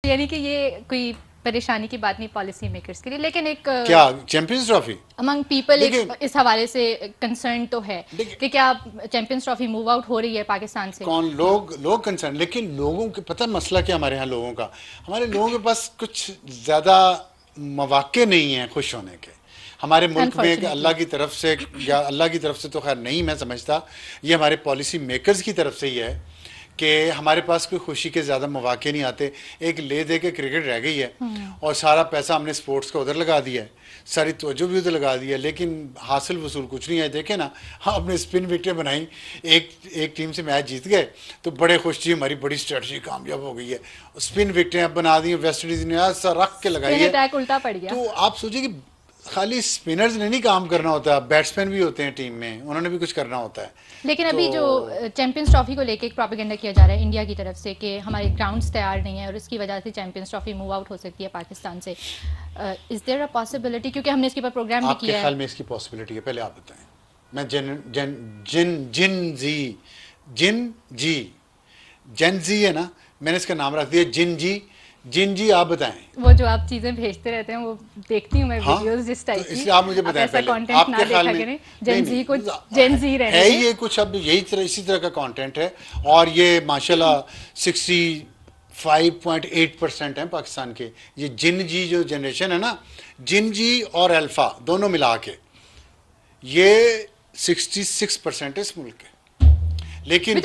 यानी कि ये कोई परेशानी की बात नहीं पॉलिसी मेकर्स के लिए, लेकिन एक क्या चैंपियंस ट्रॉफी अमंग पीपल इस हवाले से कंसर्न तो है कि क्या चैंपियंस ट्रॉफी मूव आउट हो रही है पाकिस्तान से। कौन लोग कंसर्न, लेकिन लोगों के पता मसला क्या हमारे यहाँ लोगों का, हमारे लोगों के पास कुछ ज़्यादा मौके नहीं है खुश होने के हमारे मुल्क में। अल्लाह की तरफ से या अल्लाह की तरफ से तो खैर नहीं मैं समझता, ये हमारे पॉलिसी मेकर्स की तरफ से ही है कि हमारे पास कोई खुशी के ज़्यादा मौके नहीं आते। एक ले दे के क्रिकेट रह गई है और सारा पैसा हमने स्पोर्ट्स का उधर लगा दिया है, सारी तवज्जो भी उधर लगा दी है, लेकिन हासिल वसूल कुछ नहीं है। देखे ना, हाँ अपने स्पिन विकेटें बनाई, एक टीम से मैच जीत गए तो बड़े खुश थी, हमारी बड़ी स्ट्रेटजी कामयाब हो गई है। स्पिन विकेटें अब बना दी, वेस्ट इंडीज़ ने ऐसा रख के लगाई है उल्टा पड़ गया। तो आप सोचिए कि खाली स्पिनर्स ने नहीं काम करना होता, बैट्समैन भी होते हैं टीम में, उन्होंने भी कुछ करना होता है। लेकिन अभी जो चैंपियंस ट्रॉफी को लेके एक प्रोपेगेंडा किया जा रहा है इंडिया की तरफ से कि हमारे ग्राउंड्स तैयार नहीं है और इसकी वजह से चैंपियंस ट्रॉफी मूव आउट हो सकती है पाकिस्तान से। इज देयर अ पॉसिबिलिटी, क्योंकि हमने इसके ऊपर प्रोग्राम भी किया है। आपके ख्याल में इसकी पॉसिबिलिटी है? पहले आप बताएं। मैं जिन जी है ना, मैंने इसका नाम रख दिया जिन जी आप बताएं। वो जो आप चीजें भेजते रहते हैं वो देखती हूँ मैं, हाँ? वीडियोस जिस टाइप तो इसलिए आप मुझे बताएं पहले आपके ख्याल में जेनजी को जेनजी रहने है ये कुछ अब यही तरह इसी तरह का कंटेंट है और ये माशाल्लाह 65.8% है पाकिस्तान के। ये जिन जी जो जनरेशन है ना, जिन जी और अल्फा दोनों मिला के ये 66% है इस मुल्क के। लेकिन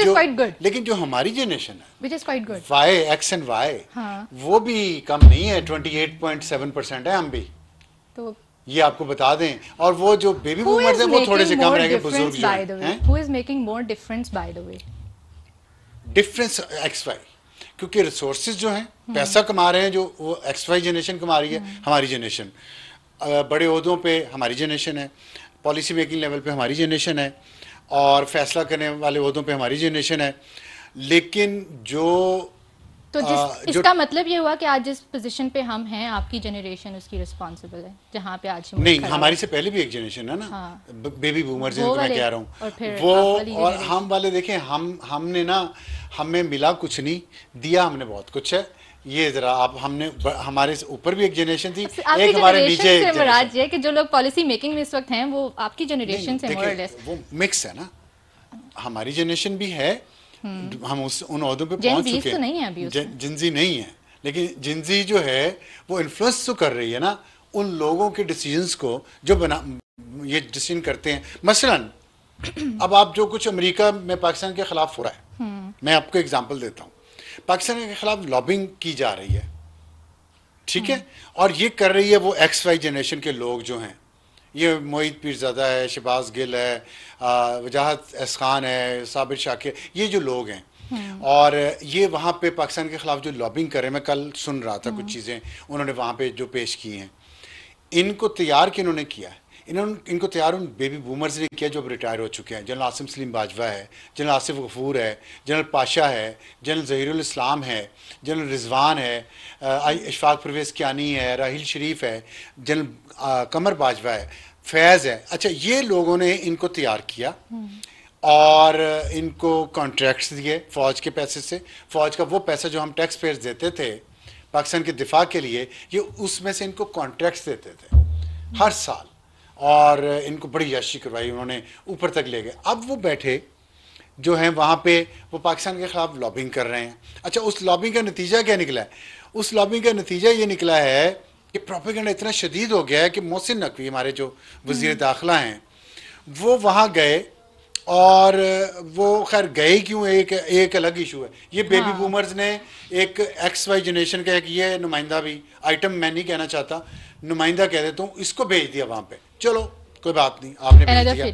जो हमारी जनरेशन है वाई एक्स एंड वाई, वो भी कम नहीं है, 28.7% है हम भी। तो ये आपको बता दें, और वो जो बेबी बूमर्स हैं वो थोड़े से कम रहेंगे, बुजुर्ग जो हैं। Who is making more difference by the way? Difference X Y, क्योंकि रिसोर्सेज जो हैं पैसा कमा रहे हैं, जो वो एक्स वाई जनरेशन कमा रही है। हमारी जनरेशन बड़े ओहदों पे हमारी जनरेशन है, पॉलिसी मेकिंग लेवल पे हमारी जनरेशन है और फैसला करने वाले ओहदों पे हमारी जनरेशन है। लेकिन इसका मतलब ये हुआ कि आज जिस पोजीशन पे हम हैं आपकी जनरेशन उसकी रिस्पांसिबल है, जहाँ पे आज नहीं, हमारी से पहले भी एक जनरेशन है ना। हाँ। बेबी बूमर्स जिनको मैं कह रहा हूँ वो और हम वाले। देखें हमने ना, हमें मिला कुछ नहीं, दिया हमने बहुत कुछ है। ये जरा आप हमने हमारे ऊपर भी एक जनरेशन थी, एक हमारे नीचे एक जनरेशन है कि जो लोग पॉलिसी मेकिंग में इस वक्त हैं वो आपकी जनरेशन से मोर और लेस वो मिक्स है ना। हमारी जनरेशन भी है, हम उन ओहदों पे पहुंच चुके हैं। तो नहीं है अभी जिंजी नहीं है, लेकिन जिंजी जो है वो इन्फ्लुएंस तो कर रही है ना उन लोगों के डिसीजंस को जो ये डिसीजन करते हैं। मसलन अब आप जो कुछ अमेरिका में पाकिस्तान के खिलाफ हो रहा है, मैं आपको एग्जांपल देता हूँ। पाकिस्तान के खिलाफ लॉबिंग की जा रही है, ठीक है, और ये कर रही है वो एक्स वाई जनरेशन के लोग जो हैं। ये मोहित पीरज़ादा है, शहबाज गिल है, वजाहत एहसान है, साबिर शाकिर, ये जो लोग हैं और ये वहाँ पे पाकिस्तान के ख़िलाफ़ जो लॉबिंग कर रहे हैं, मैं कल सुन रहा था कुछ चीज़ें उन्होंने वहाँ पे जो पेश की हैं। इनको तैयार किन्होंने किया है? इनको तैयार उन बेबी बूमर्स ने किया जो अब रिटायर हो चुके हैं। जनरल आसिम सलीम बाजवा है, जनरल आसिफ गफूर है, जनरल पाशा है, जनरल ज़हीरुल इस्लाम है, जनरल रिजवान है, इशफाक परवेज़ कियानी है, राहिल शरीफ है, जनरल कमर बाजवा है, फैज़ है। अच्छा, ये लोगों ने इनको तैयार किया और इनको कॉन्ट्रैक्ट्स दिए फ़ौज के पैसे से। फ़ौज का वो पैसा जो हम टैक्स पेयर्स देते थे पाकिस्तान के दिफा के लिए, ये उसमें से इनको कॉन्ट्रैक्ट्स देते थे हर साल और इनको बड़ी याशी करवाई, उन्होंने ऊपर तक ले गए। अब वो बैठे जो हैं वहाँ पे वो पाकिस्तान के ख़िलाफ़ लॉबिंग कर रहे हैं। अच्छा, उस लॉबिंग का नतीजा क्या निकला है? उस लॉबिंग का नतीजा ये निकला है कि प्रोपेगेंडा इतना शदीद हो गया है कि मोहसिन नकवी हमारे जो वज़ीर दाखिला हैं वो वहाँ गए और वो खैर गए क्यों, एक अलग इशू है। ये बेबी बूमर्स ने एक एक्स वाई जनरेशन का एक ये नुमाइंदा भी, आइटम मैं नहीं कहना चाहता, नुमाइंदा कह देता हूँ, इसको भेज दिया वहाँ पे। चलो कोई बात नहीं, आपने भेज दिया।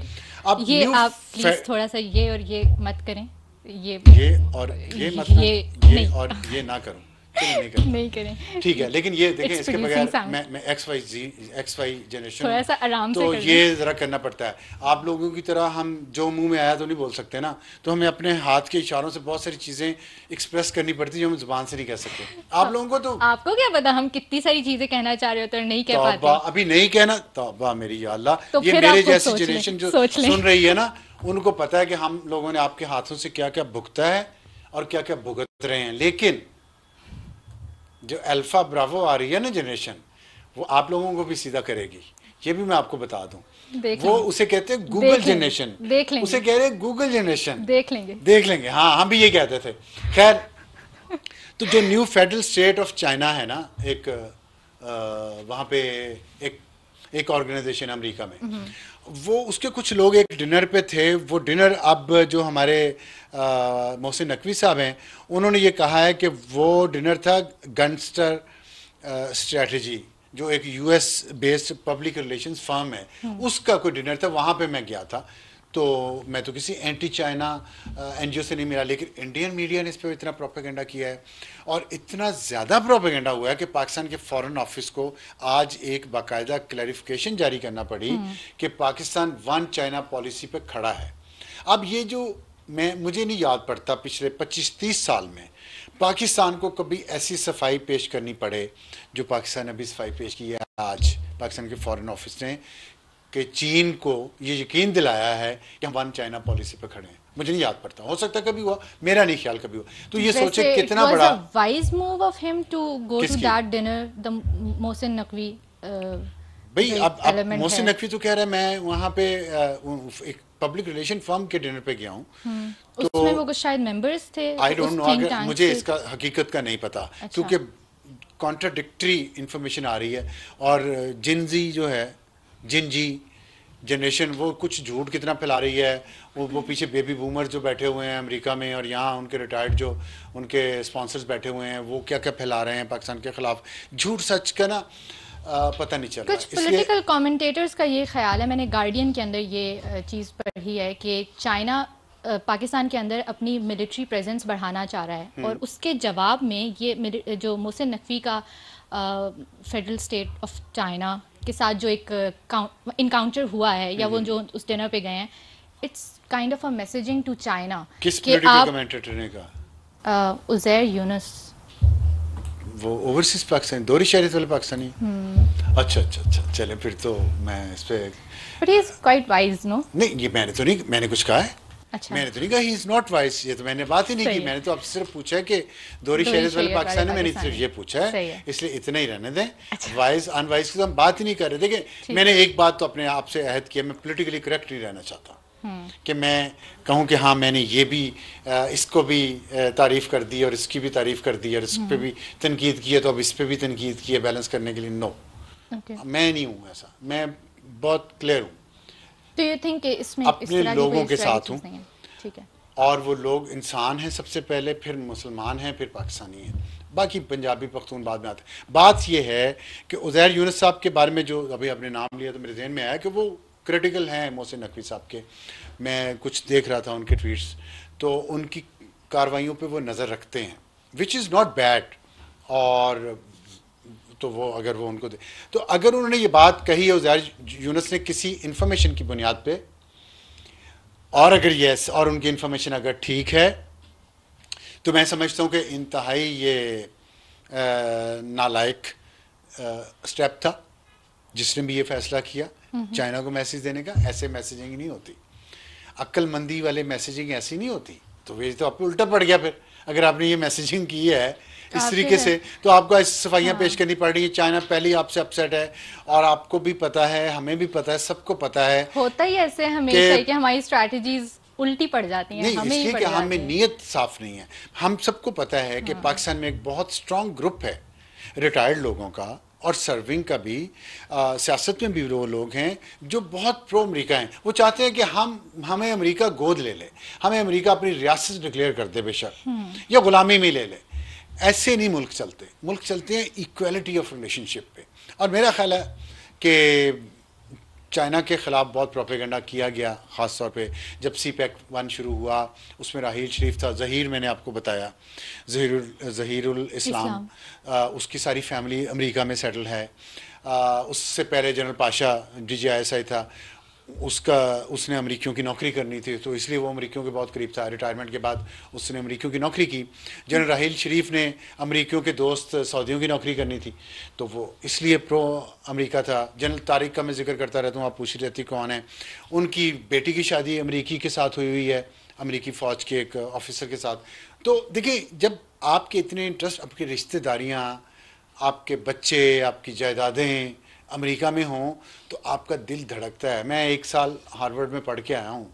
अब ये आप प्लीज थोड़ा सा ये और ये मत करें, ये और ये मत ये और ये ना करो, नहीं करें, ठीक है। लेकिन ये देखें, इसके बगैर मैं एक्स वाई जनरेशन थोड़ा सा आराम तो ये जरा करना पड़ता है। आप लोगों की तरह हम जो मुंह में आया तो नहीं बोल सकते ना, तो हमें अपने हाथ के इशारों से बहुत सारी चीजें एक्सप्रेस करनी पड़ती जो हम जुबान से नहीं कह सकते। आप लोगों को तो आपको क्या पता हम कितनी सारी चीजें कहना चाह रहे होते हैं नहीं कह पाते। अभी नहीं कहना, तौबा मेरी या अल्लाह। तो ये मेरे जैसी जनरेशन जो सुन रही है ना, उनको पता है कि हम लोगों ने आपके हाथों से क्या क्या भुगता है और क्या क्या भुगत रहे हैं। लेकिन जो अल्फा ब्रावो आ रही है ना जनरेशन, वो आप लोगों को भी सीधा करेगी, ये भी मैं आपको बता दूं। देख वो लेंगे, उसे कहते हैं गूगल देख लेंगे, जनरेशन, देख उसे लेंगे, कह रहे हैं गूगल जनरेशन। देख लेंगे। देख लेंगे, हाँ हम भी ये कहते थे। खैर, तो जो new federal state of China है ना, एक वहाँ पे एक एक ऑर्गेनाइजेशन अमेरिका में, वो उसके कुछ लोग एक डिनर पे थे। वो डिनर, अब जो हमारे मोहसिन नकवी साहब हैं, उन्होंने ये कहा है कि वो डिनर था गनस्टर स्ट्रेटजी, जो एक US based public relations firm है, उसका कोई डिनर था। वहाँ पे मैं गया था, तो मैं तो किसी एंटी चाइना एनजीओ से नहीं मिला, लेकिन इंडियन मीडिया ने इस पर इतना प्रोपेगेंडा किया है, और इतना ज़्यादा प्रोपेगेंडा हुआ है कि पाकिस्तान के फॉरेन ऑफिस को आज एक बाकायदा क्लैरिफिकेशन जारी करना पड़ी कि पाकिस्तान वन चाइना पॉलिसी पे खड़ा है। अब ये जो मुझे नहीं याद पड़ता पिछले 25-30 साल में पाकिस्तान को कभी ऐसी सफाई पेश करनी पड़े जो पाकिस्तान ने अभी सफाई पेश की है आज पाकिस्तान के फॉरेन ऑफिस ने, कि चीन को ये यकीन दिलाया है कि हम वन चाइना पॉलिसी पे खड़े हैं। मुझे नहीं याद पड़ता, हो सकता कभी हुआ, मेरा नहीं ख्याल कभी हुआ। तो ये सोचे कितना बड़ा wise move of him to go to that dinner, the Mohsin Naqvi भाई। अब मोहसिन नकवी तो कह रहा है मैं वहाँ पे एक पब्लिक रिलेशन फर्म के डिनर पे गया हूँ, तो उसमें वो कुछ शायद मेंबर्स थे। आई डोंट नो, अगर मुझे इसका हकीकत का नहीं पता, क्योंकि कॉन्ट्राडिक्टरी इंफॉर्मेशन आ रही है। और जिनजी जो है, जिनजी जनरेशन, वो कुछ झूठ कितना फैला रही है। वो पीछे बेबी बूमर जो बैठे हुए हैं अमेरिका में, और यहाँ उनके रिटायर्ड जो उनके स्पॉन्सर्स बैठे हुए हैं, वो क्या क्या फैला रहे हैं पाकिस्तान के खिलाफ, झूठ सच का ना पता नहीं चल रहा। कुछ पॉलिटिकल कमेंटेटर्स का ये ख्याल है, मैंने गार्डियन के अंदर ये चीज़ पढ़ी है कि चाइना पाकिस्तान के अंदर अपनी मिलिट्री प्रेजेंस बढ़ाना चाह रहा है, और उसके जवाब में ये जो मोहसिन नकवी का फेडरल स्टेट ऑफ चाइना के साथ जो एक इनकाउंटर हुआ है, या वो जो उस डिनर पे गए हैं, it's kind of a messaging to China. किस पॉलिटिकल कमेंटेटर ने कहा? उज़ैर यूनुस, वो ओवरसीज पाकिस्तानी, दोहरी शहरियत वाले पाकिस्तानी। अच्छा अच्छा अच्छा, चले फिर तो मैं इस पे, but he is quite wise, no? नहीं, ये मैंने कुछ कहा है? अच्छा, मैंने तो नहीं कहा ही इज नॉट वाइज, ये तो मैंने बात ही नहीं की। मैंने तो आपसे सिर्फ पूछा है कि दोहरी शहरियत वाले पाकिस्तानी, मैंने सिर्फ ये पूछा है, इसलिए इतना ही रहने दें। वाइज अनवाइज की तो हम बात ही नहीं कर रहे। देखिए, मैंने एक बात तो अपने आप से अहद किया, मैं पोलिटिकली करेक्ट नहीं रहना चाहता कि मैं कहूँ कि हाँ मैंने ये भी इसको भी तारीफ़ कर दी और इसकी भी तारीफ़ कर दी और इस पर भी तनकीद की है, तो अब इस पर भी तनकीद की है बैलेंस करने के लिए। नो, मैं नहीं हूँ ऐसा, मैं बहुत क्लियर हूँ। तो यू थिंक इसमें अपने लोगों के साथ हूँ, ठीक है, और वो लोग इंसान हैं सबसे पहले, फिर मुसलमान हैं, फिर पाकिस्तानी हैं, बाकी पंजाबी पख्तून बाद में आते हैं। बात ये है कि उज़ैर यूनुस साहब के बारे में जो अभी आपने नाम लिया, तो मेरे जहन में आया कि वो क्रिटिकल हैं मोहसिन नकवी साहब के। मैं कुछ देख रहा था उनके ट्वीट्स, तो उनकी कार्रवाइयों पे वो नज़र रखते हैं, विच इज़ नॉट बैड। और तो वो अगर वो उनको तो अगर उन्होंने ये बात कही है उज़ैर यूनुस ने किसी इंफॉर्मेशन की बुनियाद पे, और अगर यस और उनकी इंफॉर्मेशन अगर ठीक है, तो मैं समझता हूँ कि इंतहाई ये नालायक स्टेप था जिसने भी ये फैसला किया चाइना को मैसेज देने का। ऐसे मैसेजिंग नहीं होती, अक्लमंदी वाले मैसेजिंग ऐसी नहीं होती। तो ये तो आपको उल्टा पड़ गया फिर, अगर आपने ये मैसेजिंग की है इस तरीके से, तो आपको ऐसी सफाइयाँ पेश करनी पड़ रही है। चाइना पहले ही आपसे अपसेट है, और आपको भी पता है, हमें भी पता है, सबको पता है। होता ही ऐसे हमेशा कि हमारी स्ट्रैटेजीज उल्टी पड़ जाती हैं, नहीं, हमें इसलिए कि हमें नीयत साफ नहीं है। हम सबको पता है कि पाकिस्तान में एक बहुत स्ट्रांग ग्रुप है रिटायर्ड लोगों का, और सर्विंग का भी, सियासत में भी वो लोग हैं जो बहुत प्रो अमेरिका हैं। वो चाहते हैं कि हमें अमेरिका गोद ले ले, हमें अमेरिका अपनी रियासत डिक्लेयर कर दे बेशक, या गुलामी में ले ले। ऐसे नहीं मुल्क चलते, मुल्क चलते हैं इक्वलिटी ऑफ रिलेशनशिप पे। और मेरा ख्याल है कि चाइना के ख़िलाफ़ बहुत प्रोपेगेंडा किया गया, ख़ास तौर पे जब CPEC 1 शुरू हुआ, उसमें राहील शरीफ था, ज़हीर मैंने आपको बताया, ज़हीरुल इस्लाम, उसकी सारी फैमिली अमेरिका में सेटल है। उससे पहले जनरल पाशा DJISI था, उसने अमेरिकियों की नौकरी करनी थी, तो इसलिए वो अमेरिकियों के बहुत करीब था। रिटायरमेंट के बाद उसने अमेरिकियों की नौकरी की। जनरल राहील शरीफ ने अमेरिकियों के दोस्त सऊदियों की नौकरी करनी थी, तो वो इसलिए प्रो अमेरिका था। जनरल तारिक का मैं जिक्र करता रहता हूँ, आप पूछ रहती कौन है। उनकी बेटी की शादी अमेरिकी के साथ हुई है, अमेरिकी फ़ौज के एक ऑफिसर के साथ। तो देखिए, जब आपके इतने इंटरेस्ट, आपकी रिश्तेदारियाँ आपके बच्चे, आपकी जायदादें अमेरिका में हों तो आपका दिल धड़कता है। मैं 1 साल हार्वर्ड में पढ़ के आया हूँ,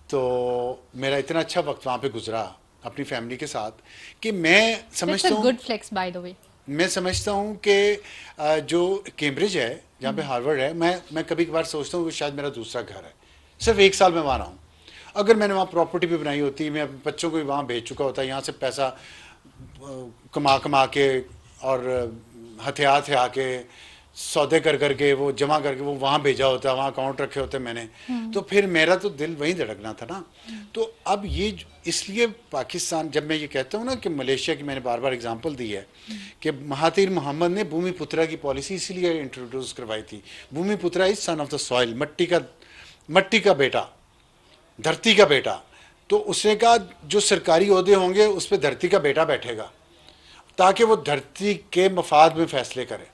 तो मेरा इतना अच्छा वक्त वहाँ पे गुजरा अपनी फैमिली के साथ कि मैं समझता हूँ, good flex by the way. मैं समझता हूँ कि जो कैम्ब्रिज है, जहाँ पे हार्वर्ड है, मैं कभी कभार सोचता हूँ कि शायद मेरा दूसरा घर है। सिर्फ 1 साल में वहाँ रहा हूँ। अगर मैंने वहाँ प्रॉपर्टी भी बनाई होती, मैं अपने बच्चों को भी वहाँ भेज चुका होता, यहाँ से पैसा कमा कमा के और हथियार हथिया के सौदे कर करके वो जमा करके वो वहाँ भेजा होता, वहाँ अकाउंट रखे होते मैंने, तो फिर मेरा तो दिल वहीं धड़कना था ना। तो अब ये इसलिए पाकिस्तान, जब मैं ये कहता हूँ ना कि मलेशिया की मैंने बार बार एग्जांपल दी है कि महातिर मोहम्मद ने भूमिपुत्रा की पॉलिसी इसलिए इंट्रोड्यूस करवाई थी। Bhumiputra is son of the soil, मट्टी का बेटा, धरती का बेटा। तो उसने कहा जो सरकारी ओहदे होंगे उस पर धरती का बेटा बैठेगा, ताकि वो धरती के मफाद में फैसले करे।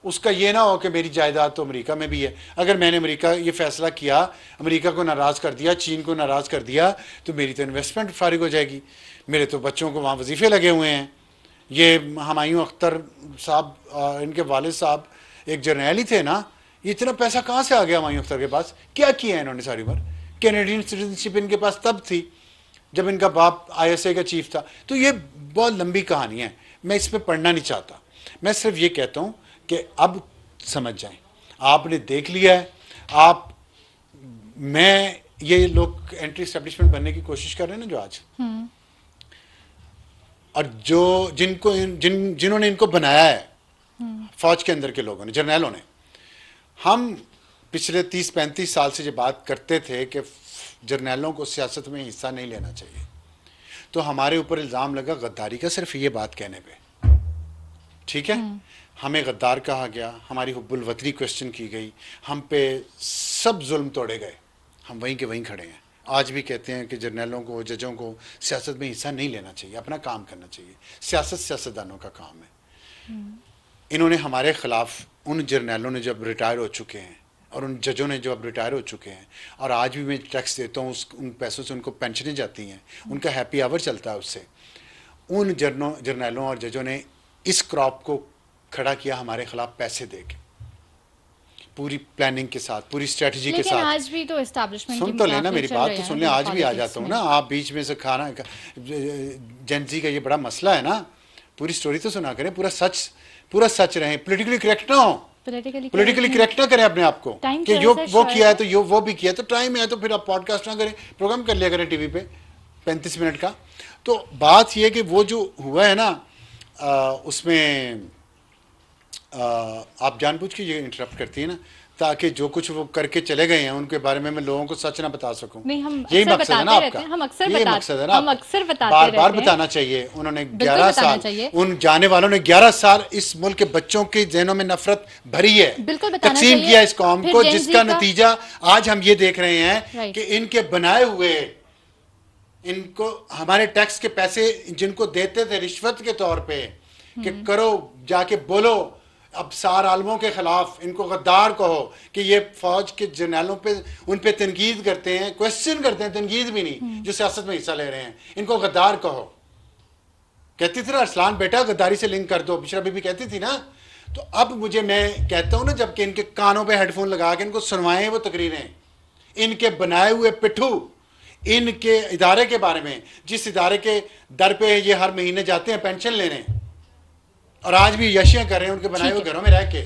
उसका ये ना हो कि मेरी जायदाद तो अमेरिका में भी है, अगर मैंने अमेरिका ये फैसला किया, अमेरिका को नाराज़ कर दिया, चीन को नाराज़ कर दिया, तो मेरी तो इन्वेस्टमेंट फारिग हो जाएगी, मेरे तो बच्चों को वहाँ वजीफ़े लगे हुए हैं। ये हुमायूं अख्तर साहब, इनके वालिद साहब एक जर्नैल ही थे ना, इतना पैसा कहाँ से आ गया हुमायूं अख्तर के पास? क्या किया है इन्होंने सारी उम्र? कैनेडियन सिटीजनशिप इनके पास तब थी जब इनका बाप ISA का चीफ था। तो ये बहुत लंबी कहानी है, मैं इसमें पढ़ना नहीं चाहता। मैं सिर्फ ये कहता हूँ कि अब समझ जाएं, आपने देख लिया है। ये लोग एंटी एस्टेब्लिशमेंट बनने की कोशिश कर रहे हैं ना जो आज, और जो जिन्होंने इनको बनाया है, फौज के अंदर के लोगों ने, जर्नैलों ने। हम पिछले 30-35 साल से ये बात करते थे कि जर्नैलों को सियासत में हिस्सा नहीं लेना चाहिए, तो हमारे ऊपर इल्ज़ाम लगा गद्दारी का, सिर्फ ये बात कहने पे। ठीक है, हमें गद्दार कहा गया, हमारी हुब्बुल वतनी क्वेश्चन की गई, हम पे सब जुल्म तोड़े गए, हम वहीं के वहीं खड़े हैं। आज भी कहते हैं कि जर्नैलों को, जजों को सियासत में हिस्सा नहीं लेना चाहिए, अपना काम करना चाहिए। सियासत सियासतदानों का काम है। इन्होंने हमारे खिलाफ, उन जर्नैलों ने जब रिटायर हो चुके हैं और उन जजों ने जो अब रिटायर हो चुके हैं, और आज भी मैं टैक्स देता हूँ, उन पैसों से उनको पेंशनें जाती हैं, उनका हैप्पी आवर चलता है उससे। उन जर्नैलों और जजों ने इस क्रॉप को खड़ा किया हमारे खिलाफ पैसे देके, पूरी प्लानिंग के साथ, पूरी स्ट्रेटजी के साथ। आज भी तो एस्टैब्लिशमेंट, सुन तो लेना मेरी बात, तो सुन ले। आज भी आ जाता हूँ ना, आप बीच में से खाना, जेंजी का ये बड़ा मसला है ना, पूरी स्टोरी तो सुना करें, पूरा सच रहे, पोलिटिकली करेक्ट ना हो, पोलिटिकली करेक्ट ना करें अपने आप को कि यो वो किया है तो वो भी किया, तो टाइम है तो फिर आप पॉडकास्ट ना करें, प्रोग्राम कर लिया करें टीवी पे 35 मिनट का। तो बात यह कि वो जो हुआ है ना, उसमें आप जानबूझ के ये इंटरप्ट करती है ना, ताकि जो कुछ वो करके चले गए हैं उनके बारे में मैं लोगों को सच ना बता सकूं। यही मकसद है ना आपका, यही मकसद है ना, बार बार बताना चाहिए। उन्होंने 11 साल, उन जाने वालों ने 11 साल इस मुल्क के बच्चों के जहनों में नफरत भरी है, तकसीम किया इस कौम को, जिसका नतीजा आज हम ये देख रहे हैं कि इनके बनाए हुए, इनको हमारे टैक्स के पैसे जिनको देते थे रिश्वत के तौर पे कि करो जाके बोलो अब सार आलमों के खिलाफ, इनको गद्दार कहो कि ये फौज के जर्नैलों पे, उन पे तनकीद करते हैं, क्वेश्चन करते हैं, तनकीद भी नहीं, जो सियासत में हिस्सा ले रहे हैं, इनको गद्दार कहो। कहती थी ना अरसलान बेटा गद्दारी से लिंक कर दो, बिशरा बीबी कहती थी ना। तो अब मैं कहता हूं ना, जबकि इनके कानों पे हेडफोन लगा के इनको सुनवाएं वो तकरीरें, इनके बनाए हुए पिट्ठू, इनके इदारे के बारे में, जिस इदारे के दर पे ये हर महीने जाते हैं पेंशन लेने और आज भी यशियां कर रहे हैं उनके बनाए हुए घरों में रह के,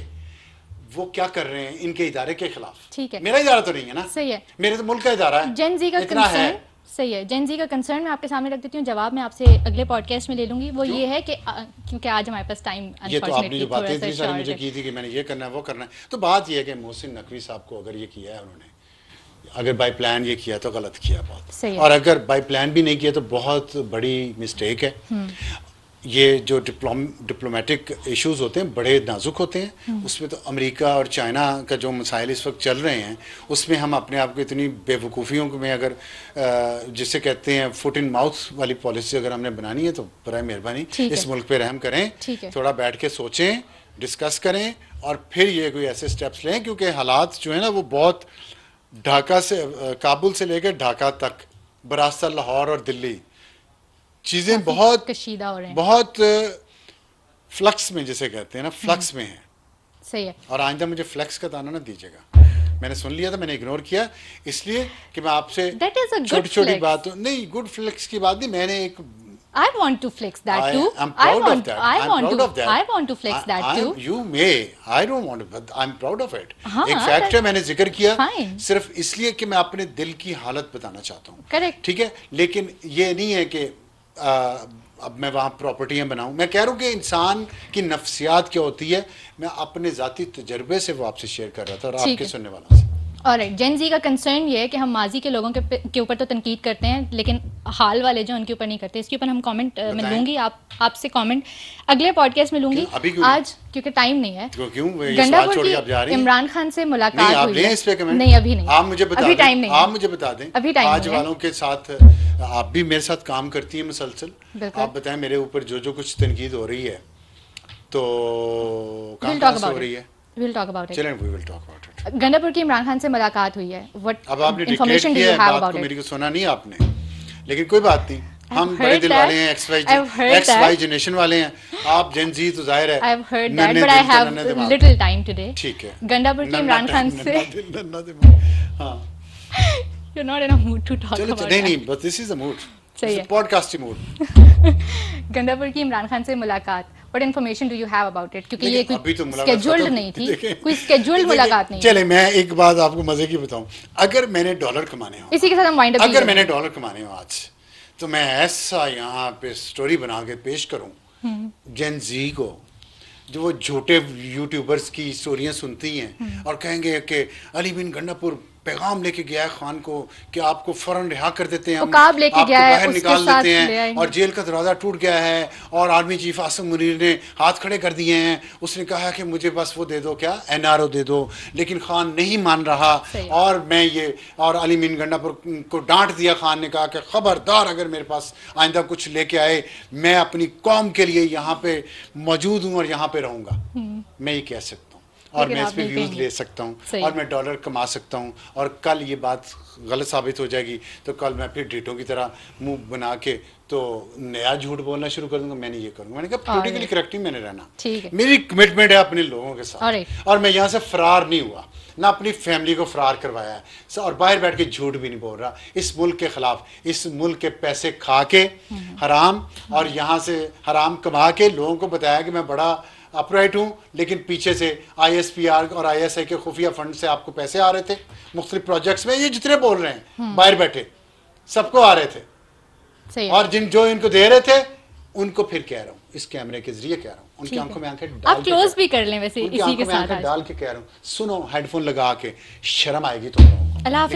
वो क्या कर रहे हैं इनके इदारे के खिलाफ। ठीक है, मेरा इदारा तो नहीं है ना, सही है, मेरे तो मुल्क का इदारा है। जेन-ज़ी का कंसर्न, सही है, जेन-ज़ी का कंसर्न मैं आपके सामने रख देती हूँ, जवाब मैं आपसे अगले पॉडकास्ट में ले लूंगी। वो ये है कि क्योंकि आज हमारे पास टाइम, ये तो आपने जो बातें इतनी सारी मुझे की थी कि मैंने ये करना है वो करना है, तो बात ये है कि मोहसिन नकवी साहब को अगर ये किया है उन्होंने, अगर बाय प्लान ये किया तो गलत किया बहुत, और अगर बाय प्लान भी नहीं किया तो बहुत बड़ी मिस्टेक है। ये जो डिप्लोमेटिक इश्यूज होते हैं बड़े नाजुक होते हैं, उसमें तो अमेरिका और चाइना का जो मसाइल इस वक्त चल रहे हैं, उसमें हम अपने आप को इतनी बेवकूफ़ियों में अगर जिसे कहते हैं फुट इन माउथ वाली पॉलिसी अगर हमने बनानी है, तो बराए मेहरबानी इस मुल्क पे रहम करें, थोड़ा बैठ के सोचें, डिस्कस करें और फिर ये कोई ऐसे स्टेप्स लें, क्योंकि हालात जो है ना वो बहुत, ढाका से, काबुल से लेकर ढाका तक, बरास्ता लाहौर और दिल्ली, चीज़ें बहुत कशीदा हो रहे हैं, बहुत फ्लक्स में जिसे कहते हैं ना, फ्लक्स में है। सही है। और आइंदा मुझे फ्लेक्स का दाना ना दीजिएगा। मैंने सुन लिया था, मैंने इग्नोर किया, इसलिए कि मैं आपसे छोटी छोटी बात नहीं, गुड फ्लेक्स की बात नहीं, मैंने एक I want to flex that too. I'm proud of that. I I'm want proud to. of that. I want to flex that too. You may. I don't want to, but I'm proud of it. हाँ, एक fact है, मैंने जिक्र किया Fine. सिर्फ इसलिए कि मैं अपने दिल की हालत बताना चाहता हूँ। Correct. ठीक है, लेकिन ये नहीं है कि अब मैं वहाँ प्रॉपर्टियाँ बनाऊँ। मैं कह रहा हूँ कि इंसान की नफ्सियात क्या होती है, मैं अपने ज़ाती तजर्बे से वो आपसे शेयर कर रहा था और आपके सुनने वालों से। ऑलराइट, जेन जी का कंसर्न ये है कि हम माजी के लोगों के ऊपर तो तनकीद करते हैं, लेकिन हाल वाले जो उनके ऊपर नहीं करते। इसके ऊपर हम कमेंट मैं लूंगी, आपसे कमेंट अगले पॉडकास्ट में लूंगी। आज क्योंकि टाइम नहीं है। क्यों गंडापुर की इमरान खान से मुलाकात हुई है। इस पे कमेंट नहीं, अभी नहीं, आप मुझे बता अभी टाइम नहीं, आप मुझे बता दें। अभी टाइम आज वालों के साथ आप भी मेरे साथ काम करती हैं मुसलसल, आप बताएं मेरे ऊपर जो कुछ तनकीद हो रही है तो कहाँ से हो रही है? We'll talk about it. चलें, we will talk about it. Gandapur की इमरान खान से मुलाकात हुई है। What अब आपने information do किया you है, have बात about को it? मेरी को सुना नहीं आपने, लेकिन कोई बात नहीं, हम बड़े दिल वाले हैं, एक्स वाई जनरेशन वाले हैं, आप जेन जी तो जाहिर है। I've heard that, but I have little time today. ठीक है। गंडापुर की इमरान खान से हाँ, you're not in a mood to talk about that. नहीं, but this is the mood. सही है। Podcast mood. गंडापुर की इमरान खान से मुलाकात, what information do you have about it? क्योंकि ये कोई स्केड्यूल्ड नहीं थी, कोई स्केड्यूल्ड मुलाकात नहीं। चले, मैं एक बात आपको मजे की बताऊं, अगर मैंने डॉलर कमाने हो, इसी के साथ हम वाइंड अप, अगर मैंने डॉलर कमाने हो आज, तो मैं ऐसा यहाँ पे स्टोरी बना के पेश करूं जेन जी को, जो वो झूठे यूट्यूबर्स की स्टोरियां सुनती हैं और कहेंगे कि अली बिन गंडापुर पैगाम लेके गया है खान को कि आपको फौरन रिहा कर देते हैं, उकाब लेके गया है, बाहर निकाल देते हैं, ले और जेल का दरवाज़ा टूट गया है और आर्मी चीफ आसिम मुनीर ने हाथ खड़े कर दिए हैं। उसने कहा कि मुझे बस वो दे दो, क्या NRO दे दो, लेकिन खान नहीं मान रहा। और मैं ये और अली बिन गंडापुर को डांट दिया। खान ने कहा कि खबरदार, अगर मेरे पास आइंदा कुछ लेके आए, मैं अपनी कौम के लिए यहाँ पे मौजूद हूँ और यहाँ पे रहूँगा। मैं ये कह सकता हूँ और मैं इस पे व्यूज ले सकता हूँ और मैं डॉलर कमा सकता हूँ, और कल ये बात गलत साबित हो जाएगी तो कल मैं फिर डीटो की तरह मुंह बना के तो नया झूठ बोलना शुरू कर दूंगा। मैंने ये करूँगा, मैंने कहा पॉलिटिकली करेक्ट ही मैंने रहना, मेरी कमिटमेंट है अपने लोगों के साथ, और मैं यहाँ से फरार नहीं हुआ, ना अपनी फैमिली को फरार करवाया है, और बाहर बैठ के झूठ भी नहीं बोल रहा इस मुल्क के खिलाफ। इस मुल्क के पैसे खा के हराम और यहाँ से हराम कमा के लोगों को बताया कि मैं बड़ा अपराइट हूँ, लेकिन पीछे से ISPR और ISI के खुफिया फंड से आपको पैसे आ रहे थे मुख्तलिफ प्रोजेक्ट्स में। ये जितने बोल रहे हैं बाहर बैठे सबको आ रहे थे, और जो इनको दे रहे थे उनको फिर कह रहा हूँ, इस कैमरे के जरिए कह रहा हूँ, उनकी आंखों में आंखें डाल, आप क्लोज भी कर लें वैसे इसी के साथ, डाल के कह रहा हूँ, सुनो हेडफोन लगा के, शर्म आएगी तुम लोगों को।